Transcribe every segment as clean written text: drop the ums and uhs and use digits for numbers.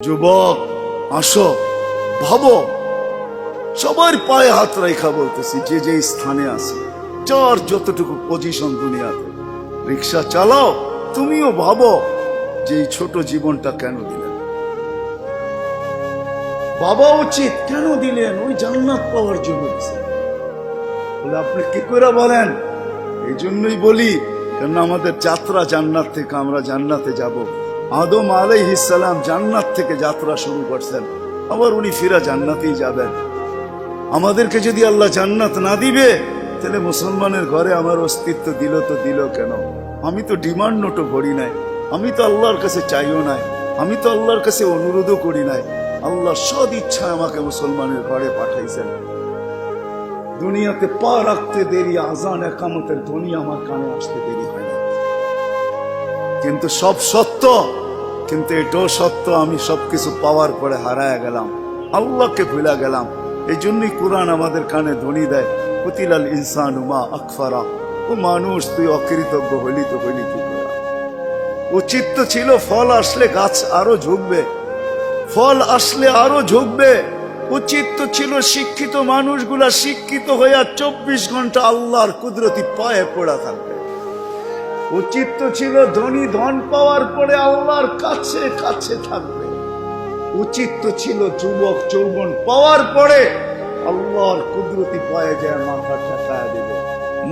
যুবক আসো, ভাবো, সবার পায়ে হাত রেখা বলতেছি, যে যে স্থানে আছে, যার যতটুকু পজিশন দুনিয়াতে, রিক্সা চালাও, তুমিও ভাবো যে এই ছোট জীবনটা কেন দিলেন। বাবা উচিত কেন দিলেন? ওই জান্নাত পাওয়ার জন্য দিলেন। বলে আপনি কি করে বলেন? এই জন্যই বলি, কেন আমাদের যাত্রা জান্নাত থেকে, আমরা জান্নাতে যাব। আদম আলাইহিস সালাম জান্নাত থেকে যাত্রা শুরু করছেন, আবার উনি ফিরা জান্নাতেই যাবেন। আমাদেরকে যদি আল্লাহ জান্নাত না দিবে, তাহলে মুসলমানের ঘরে আমার অস্তিত্ব দিল তো দিল কেন? আমি তো ডিমান্ড নোটও করি নাই, আমি তো আল্লাহর কাছে চাইও নাই, আমি তো আল্লাহর কাছে অনুরোধও করি নাই। আল্লাহ সদ ইচ্ছায় আমাকে মুসলমানের ঘরে পাঠাইছেন। দুনিয়াতে পা রাখতে দেরি, আজান একামতের ধ্বনি আমার কানে আসতে দেরি হয় না। কিন্তু সব সত্য, কিন্তু এটাও সত্য, আমি সবকিছু পাওয়ার পরে হারায় গেলাম, আল্লাহকে ভুলে গেলাম। এই জন্যই কোরআন আমাদের কানে ধ্বনি দেয়, কুতিলাল ইনসানু মা আকফারা। ও মানুষ, তুই অকৃতজ্ঞ হইলি তো হইলি কি করে? উচিত তো ছিল ফল আসলে গাছ আরো ঝুঁকবে, ফল আসলে আরো ঝুঁকবে। উচিত তো ছিল শিক্ষিত মানুষগুলা শিক্ষিত হইয়া 24 ঘন্টা আল্লাহর কুদরতি পায়ে পড়া থাকবে। উচিত তো ছিল ধনী ধন পাওয়ার পরে আল্লাহর কাছে কাছে থাকবে। উচিত তো ছিল যুবক যৌবন পাওয়ার পরে আল্লাহর কুদরতি পায়ে যায় মাথা ঠেকায় দেবে,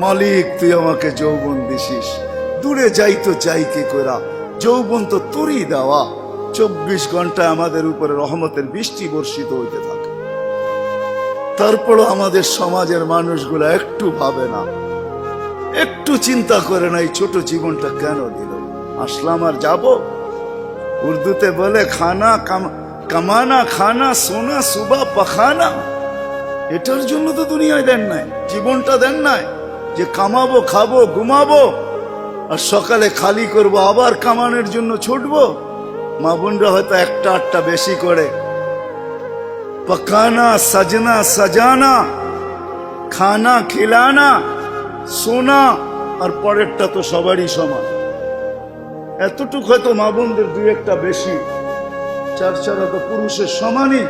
মালিক তুই আমাকে যৌবন দিছিস, দূরে যাই তো যাই কি করা, যৌবন তো তোরই দেওয়া। 24 ঘন্টায় আমাদের উপরে রহমতের বৃষ্টি বর্ষিত হইতে থাকে। তারপরও আমাদের সমাজের মানুষগুলা একটু ভাবে না, একটু চিন্তা করে না এই ছোট জীবনটা কেন দিল। আসলাম আর যাব। উর্দুতে বলে খানা কামানা খানা সোনা সুবা পাখানা। এটার জন্য তো দুনিয়ায় দেন নাই, জীবনটা দেন নাই যে কামাবো, খাবো, ঘুমাবো, আর সকালে খালি করব, আবার কামানোর জন্য ছুটবো। মা বোনরা হয়তো একটা আটটা বেশি করে, পকানা সাজনা সাজানা, খানা খিলানা, সোনা, আর পরেরটা তো সবারই সমান। এতটুকু হয়তো মা বোনদের দুই একটা বেশি, চার চারা তো পুরুষের সমানই।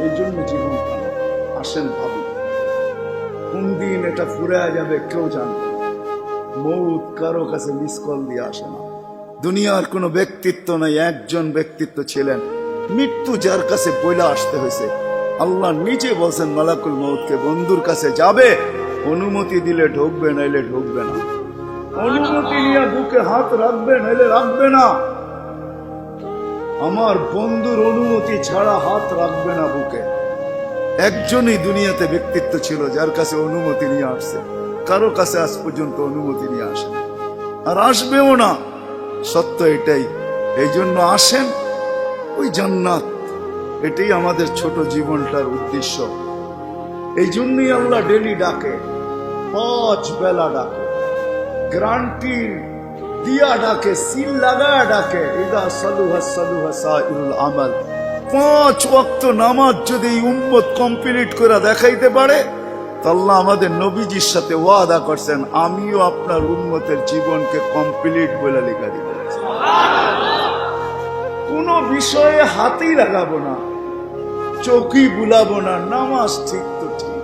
এই জন্য জীবন আসেন ভাবি, কোন দিন এটা ফুরে যাবে কেউ জানবে না। মৌত কারো কাছে মিস কল দিয়ে আসে না। দুনিয়ার কোনো ব্যক্তিত্ব নাই, একজন ব্যক্তিত্ব ছিলেন, মৃত্যু যার কাছে বইলা আসতে হয়েছে। আল্লাহ নিজে বলছেন মালাকুল মউতকে, বন্ধুর কাছে যাবে, অনুমতি দিলে ঢুকবে, নাইলে ঢুকবে না। অনুমতি নিয়ে বুকে হাত রাখবে, নাইলে রাখবে না। আমার বন্ধুর অনুমতি ছাড়া হাত রাখবে না বুকে। একজনই দুনিয়াতে ব্যক্তিত্ব ছিল যার কাছে অনুমতি নিয়ে আসছে, কারো কাছে আজ পর্যন্ত অনুমতি নিয়ে আসে আর আসবেও না। সত্য এটাই। এই জন্য আসেন, ওই জান্নাত, এটাই আমাদের ছোট জীবনটার উদ্দেশ্য। এই জন্যই আল্লাহ ডেলি ডাকে, 5 বেলা ডাকে, গ্যারান্টি দিয়া ডাকে, সিল লাগায় ডাকে। ইদা সালুহা সালুহা সাইরুল আমাল। 5 ওয়াক্ত নামাজ যদি এই উম্মত কমপ্লিট করে দেখাইতে পারে, আল্লাহ আমাদের নবীজির সাথে ওয়াদা করছেন, আমিও আপনার উম্মতের জীবনকে কমপ্লিট বলে লেখা দিব। কোন বিষয়ে হাতেই লাগাবো না, চোখই বুলাবো না, নামাজ ঠিক তো ঠিক।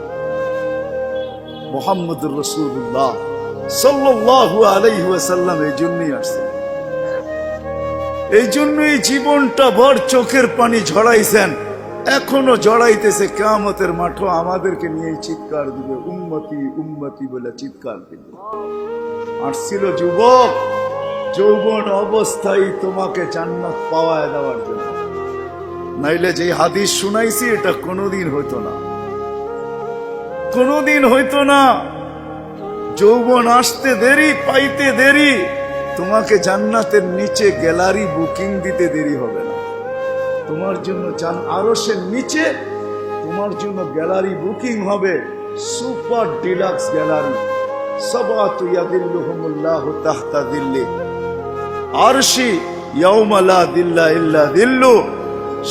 মুহাম্মদুর রাসূলুল্লাহ সাল্লাল্লাহু আলাইহি ওয়াসাল্লাম এই জন্যই আসছেন, এই জন্যই জীবনটা ভর চোখের পানি ঝরাইছেন, এখনো জড়াইতেছে। কিয়ামতের মাঠে আমাদেরকে নিয়ে চিৎকার দিবে, উম্মতি উম্মতি বলে চিৎকার দিবে। আসছিল যুবক যৌবন অবস্থায় তোমাকে জান্নাত পাওয়ায় দেওয়ার জন্য, নাইলে যে হাদিস শুনাইছি এটা কোনোদিন হইতো না, কোনোদিন হইতো না। যৌবন আসতে দেরি, পাইতে দেরি, তোমাকে জান্নাতের নিচে গ্যালারি বুকিং দিতে দেরি হবে না। তোমার জন্য আরশের নিচে তোমার জন্য গ্যালারি বুকিং হবে, সুপার ডিলাক্স গ্যালারি। সাবাতু ইয়াদিল্লুহুমুল্লাহু তাহতা দিল্লি আরশি ইয়াউমা লা দিল্লা ইল্লা দিল্লু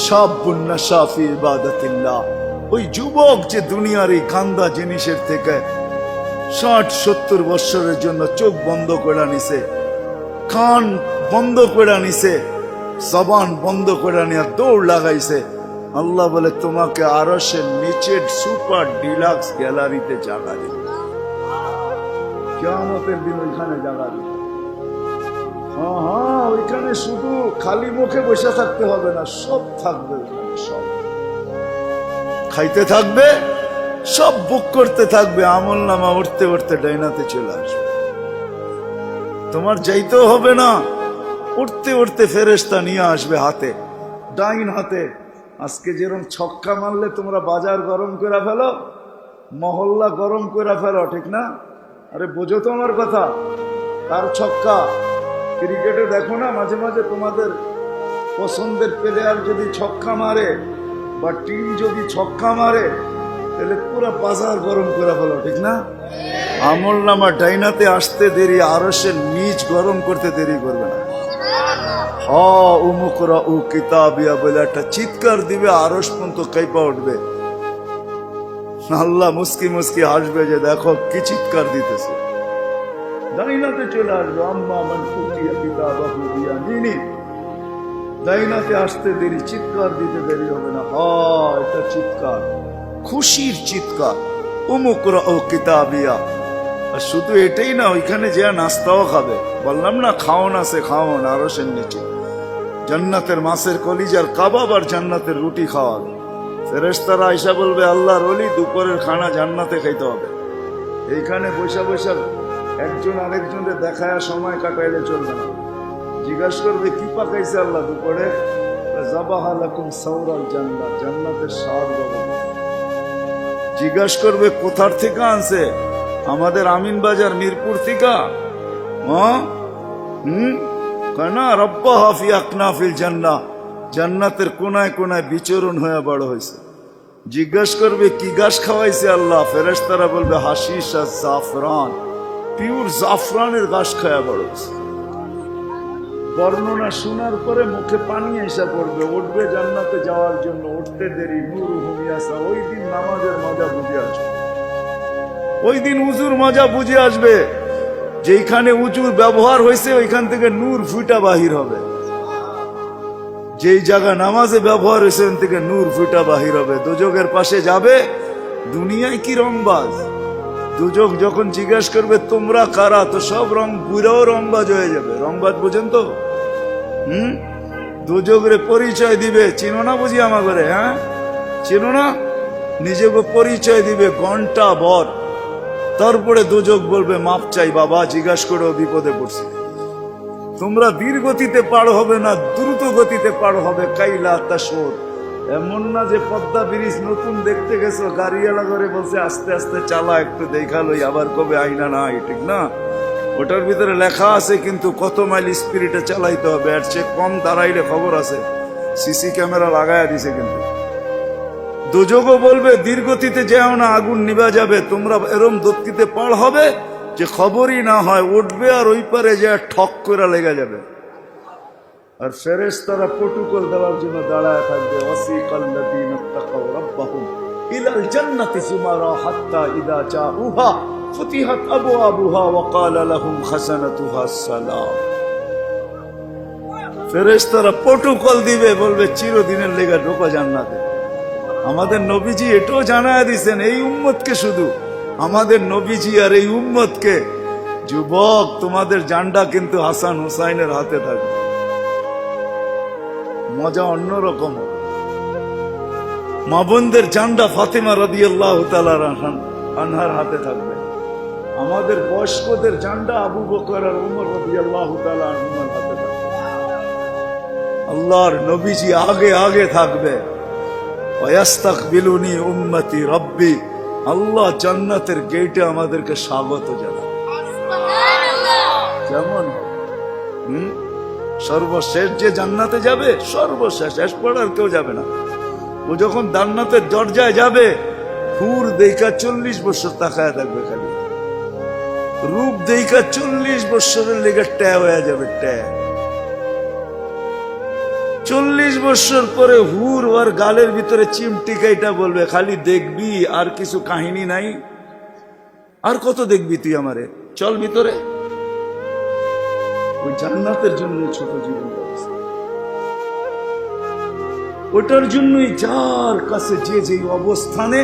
শাবুন নাশা ফি ইবাদাতিল্লাহ। ওই যুবক যে দুনিয়ার এই গান্দা জিনিসের থেকে 60-70 বছরের জন্য চোখ বন্ধ করে নিছে, কান বন্ধ করে নিছে, জবান বন্ধ করে নিয়ে দৌড় লাগাইছে। আল্লাহ বলে তোমাকে আরশের নিচের সুপার ডিলাক্স গ্যালারিতে জায়গা দিবে, কিয়ামতের দিন ওইখানে জায়গা দিবে। হ্যাঁ, ওইখানে শুধু খালি মুখে বসে থাকতে হবে না, সব থাকবে ওইখানে, সব খাইতে থাকবে, সব বুক করতে থাকবে। আমল নামা উঠতে উঠতে ডাইনাতে চলে আসবে, তোমার যাইতেও হবে না, উঠতে উঠতে ফেরেশতা নিয়ে আসবে হাতে, ডাইন হাতে। আজকে যেরকম ছক্কা মারলে তোমরা বাজার গরম করে ফেলো, মহল্লা গরম করে ফেলো, ঠিক না? আরে বোঝো তো আমার কথা। তার ছক্কা ক্রিকেটে দেখো না, মাঝে মাঝে তোমাদের পছন্দের প্লেয়ার যদি ছক্কা মারে বা টিম যদি ছক্কা মারে, তাহলে পুরো বাজার গরম করে ফেলো, ঠিক না? আমল নামা ডাইনাতে আসতে দেরি, আরশের নিচ গরম করতে দেরি করবে না। উমুকরা উ কিতাবিয়া বলে একটা চিৎকার দিবে, আরশ পর্যন্ত কাইপা উঠবে। আল্লাহ মুস্কি মুস্কি হাসবে যে দেখো কি চিৎকার দিতেছে। ডাইনাতে চলে আসবে, আম্মা মান উতিয়া কিতাবাহু বিয়ামিনি। ডাইনাতে আসতে দেরি, চিৎকার দিতে দেরি হবে না। এটা চিৎকার, খুশির চিৎকার। উমুকরা ও কিতাবিয়া। আর শুধু এটাই না, ওইখানে যে নাস্তাও খাবে। বললাম না খাওন আছে, খাওন আরশের নিচে। জান্নাতের মাছের কলিজার কাবাব আর জান্নাতের রুটি খাওয়াবে। ফেরেশতারা আয়েশা বলবে আল্লাহর ওলি দুপুরের খানা জান্নাতে খাইতে হবে। এইখানে বৈশা বৈশা একজন আরেকজনের দেখায় সময় কাটাইলে চলবে না। জিজ্ঞাসা করবে কি পাকাইছে আল্লাহ দুপুরে? যাবাহা লাকুম সাওরাল জান্নাত, জান্নাতের ষাঁড় জবাই। জিজ্ঞাসা করবে কোথার থেকে আনছে? আমাদের আমিন বাজার মিরপুর থেকে। কানা রব্বাহা ফি আকনাফিল জান্নাহ, জান্নাতের কোনায় কোনায় বিচরণ হয়ে বড় হয়েছে। জিজ্ঞাসা করবে কি ঘাস খাওয়াইছে আল্লাহ? ফেরেশতারা বলবে হাশিশ আর জাফরান, পিওর জাফরানের ঘাস খাওয়া বড় হয়েছে। বর্ণনা শোনার পরে মুখে পানি এসে পড়বে, উঠবে জান্নাতে যাওয়ার জন্য। উঠতে দেরি, নূর হুমিয়াসা। ওই দিন নামাজের মজা বুঝে আসবে, ওই দিন উজুর মজা বুঝে আসবে। যেখানে উজুর ব্যবহার হয়েছে ওইখান থেকে নূর ফুটা বাহির হবে। যেই জায়গা নামাজে ব্যবহার হয়েছে ওখান থেকে নূর ফুটা বাহির হবে। দোজখের পাশে যাবে, দুনিয়ায় কি রংবাজ। দোজখ যখন জিজ্ঞাসা করবে তোমরা কারা, তো সব রং বুড়াও রংবাজ হয়ে যাবে। রংবাজ বুঝেন তো? দোজখরে পরিচয় দিবে, চিনো না বুঝি আমার ঘরে? হ্যাঁ চিনো না? নিজেকে পরিচয় দিবে ঘন্টা ভর। তারপরে দোজখ বলবে মাপ চাই বাবা, জিজ্ঞাসা করেও বিপদে পড়ছি। তোমরা ধীর গতিতে পার হবে না, দ্রুত গতিতে পার হবে। কাইলা তাসর, এমন না যে পদ্মা ব্রিজ নতুন দেখতে গেছো, গাড়িওয়ালা করে বলছে আস্তে আস্তে চালা, একটু দেখালোই, আবার কবে আইনা নাই, ঠিক না? ওটার ভিতরে লেখা আছে কিন্তু কত মাইল স্পিডে চালাইতে হবে। এর চেয়ে কম দাঁড়াইলে খবর আছে, সিসি ক্যামেরা লাগাইয়া দিছে। কিন্তু দোজখও বলবে ধীরগতিতে যেও না, আগুন নিভা যাবে। তোমরা এরম গতিতে পার হবে যে খবরই না হয়, উঠবে আর ওই পারে যে ঠক করে লেগে যাবে। আর ফেরেশতারা প্রটোকল দেওয়ার জন্য দাঁড়ায় থাকবে। ওয়াসিকাল্লাযীনা তাকাউ রাব্বাহুম ইলাল জান্নাতি যুমারা হাত্তা ইযা জাউহা ফুতিহাত আবওয়াবুহা ওয়া ক্বালা লাহুম খাযানাতুহা আসসালাম। ফেরেশতারা প্রটোকল দিবে, বলবে চিরদিনের লেগে ঢোকা জান্নাতে। আমাদের নবীজি এটাও জানায় দিয়েছেন এই উম্মতকে, শুধু আমাদের নবীজি আর এই উম্মতকে, যুবক তোমাদের জান্ডা কিন্তু হাসান হুসাইনের হাতে থাকবে। মজা অন্যরকম। মা বোনদের জান্ডা ফাতেমা রাদিয়াল্লাহু তাআলা আনহার হাতে থাকবে। আমাদের বয়স্কদের জান্ডা আবু বকর আর উমর রাদিয়াল্লাহু তাআলা আনহুর হাতে থাকবে। আল্লাহর নবীজি আগে আগে থাকবে। ওয়াস্তাকবিলুনি উম্মতি রব্বি, আল্লাহ জান্নাতের গেটে আমাদেরকে স্বাগত জানায়। কেমন সর্বশেষ যে জান্নাতে যাবে, সর্বশেষ, শেষ পড়ার কেউ যাবে না। ও যখন জান্নাতের দরজায় যাবে, হুর দেখা 40 বছর তাকায় থাকবে, খালি রূপ দেখা 40 বছরের লেগে ট্যা হয়ে যাবে। ট্যা 40 বছর পরে হুর ওর গালের ভিতরে চিমটি কাইটা বলবে খালি দেখবি, আর কিছু কাহিনী নাই, আর কত দেখবি তুই আমারে, চল ভিতরে। ওই জান্নাতের জন্য ছোট জীবন ব্যবস্থা। ওটার জন্যই যার কাছে যে যে অবস্থানে,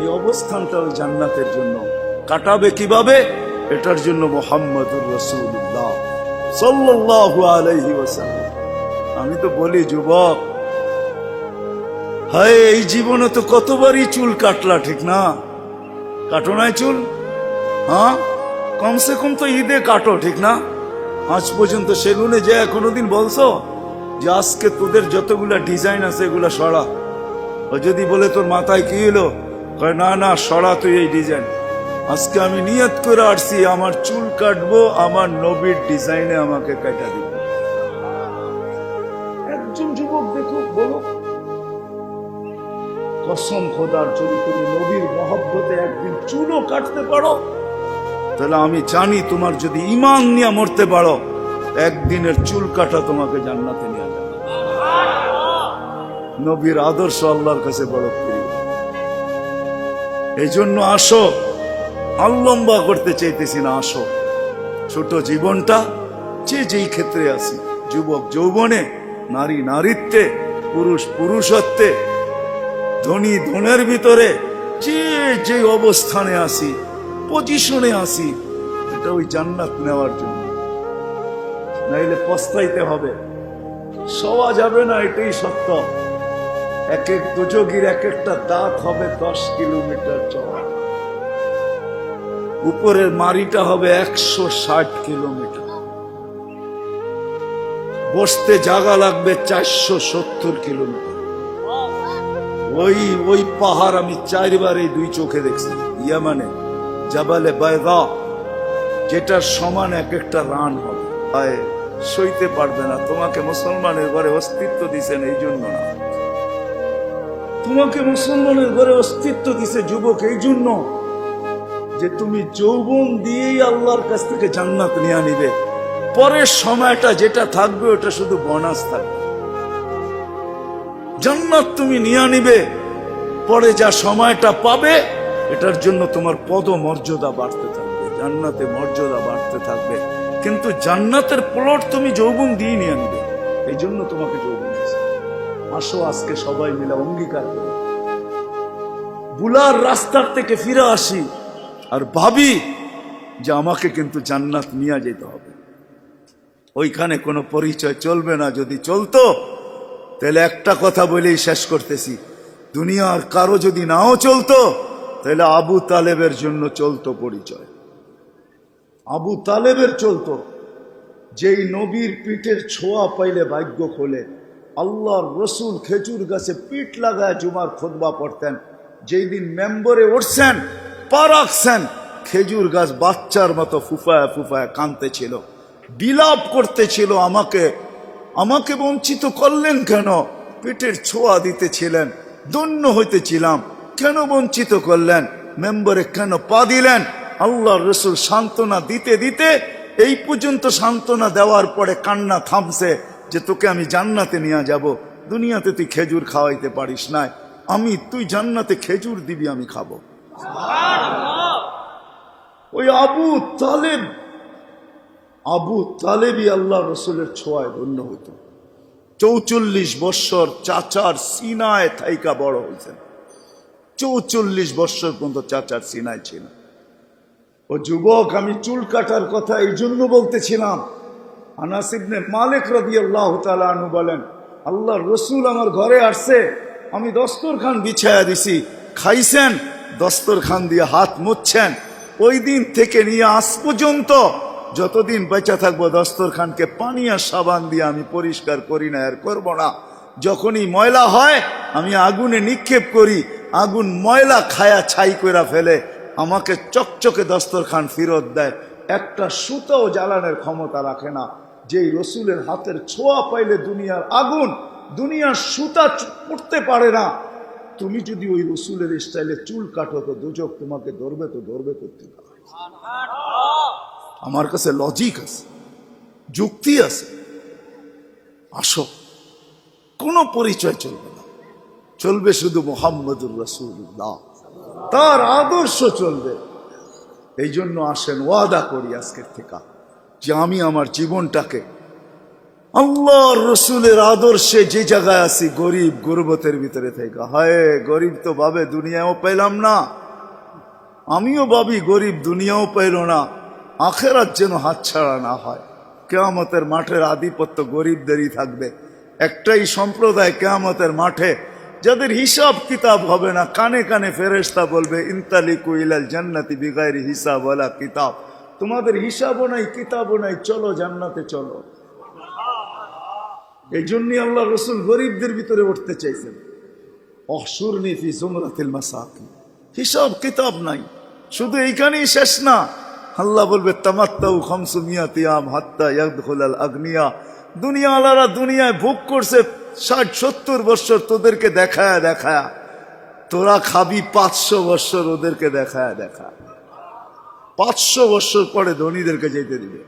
এই অবস্থানটা ওই জান্নাতের জন্য কাটাবে কিভাবে, এটার জন্য মুহাম্মদুর রাসূলুল্লাহ সাল্লাল্লাহু আলাইহি ওয়াসাল্লাম। আমি তো বলি যুবক, হায় এই জীবনে তো কতবারই চুল কাটলা, ঠিক না? কাটো নাই চুল? হ্যাঁ, কমসে কম তো ঈদে কাটো, ঠিক না? আজ পর্যন্ত সেলুনে যে কোনোদিন বলছো যে আজকে তোদের যতগুলা ডিজাইন আছে এগুলা সরা? ও যদি বলে তোর মাথায় কি এলো, কয় না না সরা তুই এই ডিজাইন। আজকে আমি নিয়ত করে আসছি আমার চুল কাটবো আমার নবীর ডিজাইনে আমাকে কাটা দিব। একজন যুবক দেখো, বলো কসম খোদার, যদি তুমি নবীর মহব্বতে একদিন চুলও কাটতে পারো, তাহলে আমি জানি তোমার যদি ঈমান নিয়ে মরতে পারো, একদিনের চুল কাটা তোমাকে জান্নাতে নিয়ে যাবে। নবীর আদর্শ আল্লাহর কাছে বড় প্রিয়। এই জন্য আসো, লম্বা করতে চাইতেছি না, আসো ছোট জীবনটা যে যেই ক্ষেত্রে আছি, যুবক যৌবনে, নারী নারীত্বে, পুরুষ পুরুষত্বে, ধনী ধনের ভিতরে যে যে অবস্থানে আসি, পজিশনে আসি, এটা ওই জান্নাত নেওয়ার জন্য। নাইলে পস্তাইতে হবে, সওয়া যাবে না, এটাই সত্য। এক এক দুযোগীর এক একটা দাঁত হবে 10 কিলোমিটার চওড়া, উপরের মারিটা হবে 160 কিলোমিটার, বসতে জায়গা লাগবে 470 কিলোমিটার। ওই পাহাড় আমি 4 বার এই 2 চোখে দেখছি, ইয়ামানে জাবালে বায়দা, যেটার সমান এক একটা রান হবে। সইতে পারবে না। তোমাকে মুসলমানের ঘরে অস্তিত্ব দিছেন এই জন্য না, তোমাকে মুসলমানের ঘরে অস্তিত্ব দিছে যুবক এই জন্য যে তুমি যৌবন দিয়েই আল্লাহর কাছ থেকে জান্নাত নিয়ে নিবে। পরের সময়টা যেটা থাকবে ওটা শুধু বোনাস থাকবে। জান্নাত তুমি নিয়ে নিবে, পরে যা সময়টা পাবে এটার জন্য তোমার পদ মর্যাদা বাড়তে থাকবে, জান্নাতে মর্যাদা বাড়তে থাকবে। কিন্তু জান্নাতের প্লট তুমি যৌবন দিয়ে নিয়ে নিবে, এই জন্য তোমাকে যৌবন দিয়েছে। আসো আজকে সবাই মিলে অঙ্গীকার করে বুলার রাস্তার থেকে ফিরে আসি আর ভাবি যে আমাকে কিন্তু জান্নাত নিয়ে যেতে হবে। ওইখানে কোনো পরিচয় চলবে না। যদি চলতো তাহলে একটা কথা বলেই শেষ করতেছি, দুনিয়ার কারো যদি নাও চলতো তাহলে আবু তালেবের জন্য চলতো পরিচয়। আবু তালেবের চলতো, যেই নবীর পিঠের ছোঁয়া পাইলে ভাগ্য খোলে। আল্লাহর রসুল খেজুর গাছে পিঠ লাগায় জুমার খুতবা পড়তেন। যেই দিন মেম্বরে উঠছেন, পা রাখছেন, খেজুর গাছ বাচ্চার মতো ফুফায় ফুফায় কাঁদতেছিল, বিলাপ করতেছিল, আমাকে বঞ্চিত করলেন কেন? পিঠের ছোঁয়া দিতেছিলেন, ধন্য হইতেছিলাম, কেন বঞ্চিত করলেন? মেম্বরে কেন পা দিলেন? আল্লাহর রসুল সান্ত্বনা দিতে দিতে এই পর্যন্ত সান্ত্বনা দেওয়ার পরে কান্না থামছে যে তোকে আমি জান্নাতে নিয়ে যাব। দুনিয়াতে তুই খেজুর খাওয়াইতে পারিস না, তুই জান্নাতে খেজুর দিবি, আমি খাবো। ওই আবু তালেবই আল্লাহ রসুলের ছোঁয়ায় ধন্য হইত। 44 বৎসর চাচার সিনায় থাইকা বড় হয়েছেন। 44 বৎসর পর্যন্ত চাচার সিনায় ছিল। ও যুবক, আমি চুল কাটার কথা এই জন্য বলতেছিলাম। আনাস ইবনে মালিক রাদিয়াল্লাহু তাআলা আনহু বলেন, আল্লাহর রসুল আমার ঘরে আসছে, আমি দস্তরখান বিছায়া দিছি, খাইছেন, দস্তরখান দিয়ে হাত মুছছেন। ওই দিন থেকে নিয়ে আজ পর্যন্ত যতদিন বেঁচে থাকবো দস্তরখানকে পানি আর সাবান দিয়ে আমি পরিষ্কার করি না, আর করবো না। যখনই ময়লা হয় আমি আগুনে নিক্ষেপ করি, আগুন ময়লা খায়া ছাই করে ফেলে, আমাকে চকচকে দস্তরখান ফেরত দেয়। একটা সুতাও জ্বালানোর ক্ষমতা রাখে না। যেই রসুলের হাতের ছোঁয়া পাইলে দুনিয়ার আগুন, দুনিয়ার সুতা পড়তে পারে না। তুমি যদি ওই রসুলের স্টাইলে চুল কাটো তো দুজক তোমাকে ধরবে, তো ধরবে করতে পারে। আমার কাছে লজিক আছে, যুক্তি আছে। আসো, কোনো পরিচয় চলবে না, চলবে শুধু মুহাম্মদুর রাসূলুল্লাহ, তার আদর্শ চলবে। এই জন্য আসেন ওয়াদা করি আজকের থেকে যে আমি আমার জীবনটাকে আল্লাহর রসুলের আদর্শে যে জায়গায় আছি, গরিব গুরবতের ভিতরে থেকে, হায় গরিব তো ভাবে দুনিয়াও পেলাম না, আমিও ভাবি গরিব দুনিয়াও পেল না, আখেরাত যেন হাতছাড়া না হয়। কিয়ামতের মাঠের আধিপত্য গরিবদেরই থাকবে। একটাই সম্প্রদায় কিয়ামতের মাঠে, যাদের হিসাব কিতাব হবে না, কানে কানে ফেরেশতা বলবে ইনতালিকু ইলাল জান্নাতি বিগাইরি হিসাব ওয়ালা কিতাব, তোমাদের হিসাবও নাই কিতাবও নাই, চলো জান্নাতে চলো। এই জন্যই আল্লাহ রসুল গরিবদের ভিতরে উঠতে চাইছেন, অহশুরনি ফি জুমরাতিল মাসাকিন। হিসাব কিতাব নাই, শুধু এইখানেই শেষ না, আল্লাহ বলবে তামাত্তাউ খামসুমিয়াতি আম হাত্তা ইয়াদখুলাল আগনিয়া। দুনিয়াওয়ালারা দুনিয়ায় ভোগ করছে 60-70 বছর, তোদেরকে দেখায় দেখায়, তোরা খাবি 500 বছর ওদেরকে দেখায় দেখায়। 500 বছর পরে ধনীদেরকে যেতে দিবে,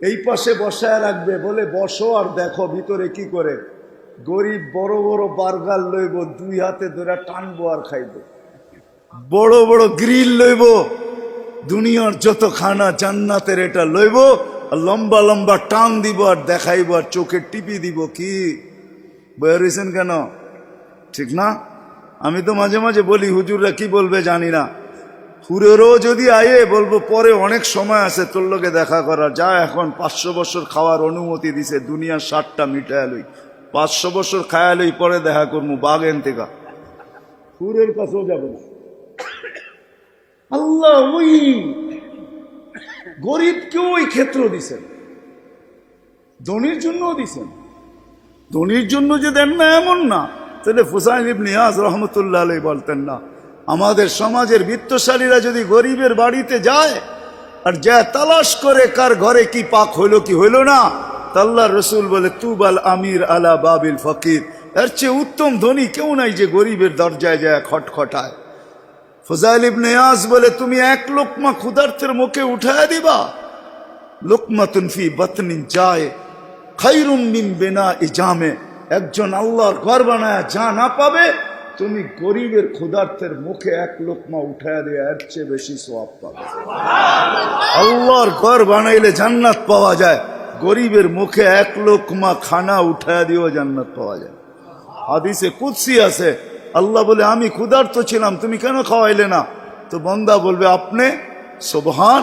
এই পাশে বসায় রাখবে, বলে বসো আর দেখো ভিতরে কি করে। গরিব বড় বড় বার্গার লইব, 2 হাতে ধরে টানবো আর খাইব। বড় বড় গ্রিল লইব, দুনিয়ার যত খানা জান্নাতের এটা লইব, আর লম্বা লম্বা টান দিব আর দেখাইব আর চোখে টিপি দিব। কি বেরিয়েছেন কেন? ঠিক না? আমি তো মাঝে মাঝে বলি, হুজুররা কি বলবে জানি না, হুরেরও যদি আয়ে বলবো পরে অনেক সময় আছে তোর লোকে দেখা করার, যা এখন 500 বছর খাওয়ার অনুমতি দিছে, দুনিয়ার 60টা মিটায় লই, 500 বছর খায়া লই, পরে দেখা করবো বাগেন থেকে। হুরের কাছেও যাবে না। আল্লাহ ওই গরিবকেও ওই ক্ষেত্র দিছেন, ধনীর জন্যও দিছেন। ধনীর জন্য যে দেন না এমন না, তাহলে ফুসাইল ইবনে ইয়াজ রহমতুল্লাহ আলাইহি বলতেন না, আমাদের সমাজের বিত্তশালীরা যদি গরিবের বাড়িতে যায় আর যা তালাশ করে কার ঘরে কি পাক হইল কি হইল না, আল্লাহর রসুল বলে তুবাল আমির আলা বাবিল ফকির, এর চেয়ে উত্তম ধনী কেউ নাই যে গরিবের দরজায় যায় খটখটায়। ফুজাইল ইবনে ইয়াজ বলে তুমি 1 লোকমা ক্ষুধার্তের মুখে উঠায় দিবা, লোকমাতুন ফি বাতনিন যায় খায়রুম মিন বিনাই জামে, একজন আল্লাহর ঘর বানায় যা না পাবে, তুমি গরিবের ক্ষুধার্তের মুখে 1 লোকমা উঠায় দিয়ে এর চেয়ে বেশি সওয়াব পাবে। আল্লাহর ঘর বানাইলে জান্নাত পাওয়া যায়, গরিবের মুখে 1 লোকমা খানা উঠায় দিয়েও জান্নাত পাওয়া যায়। হাদিসে কুদসি আছে, আল্লাহ বলে আমি ক্ষুধার্ত ছিলাম, তুমি কেন খাওয়াইলে না? তো বান্দা বলবে আপনি, সুবহান,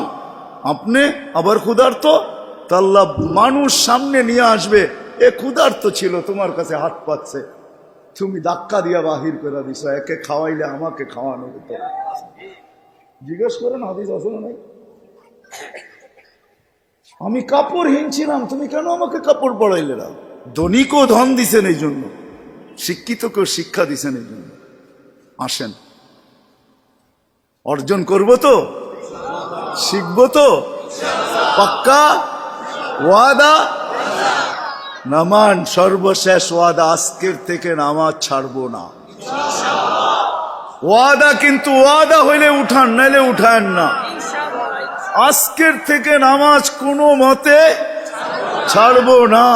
আপনি আবার ক্ষুধার্ত? তা আল্লাহ মানুষ সামনে নিয়ে আসবে, এ ক্ষুধার্ত ছিল, তোমার কাছে হাত পাচ্ছে, তুমি ধাক্কা দিয়া বাহির করে দিছো, একে খাওয়াইলে আমাকে খাওয়ানো হতো। জিজ্ঞেস করেন হাদিস আছে না নাই? আমি কাপড়হীন ছিলাম, তুমি কেন আমাকে কাপড় পরাইলে না? ধনীকেও ধন দিছেন এই জন্য, শিক্ষিতকেও শিক্ষা দিছেন এই জন্য। আসেন অর্জন করবো তো, শিখবো তো, পাক্কা ওয়াদা? নামান সর্বশেষ ওয়াদা, আজকের থেকে নামাজ ছাড়বো না। ওয়াদা, কিন্তু ওয়াদা হইলে উঠান, নাইলে উঠান না। আজকের থেকে নামাজ কোনো মতে ছাড়বো না।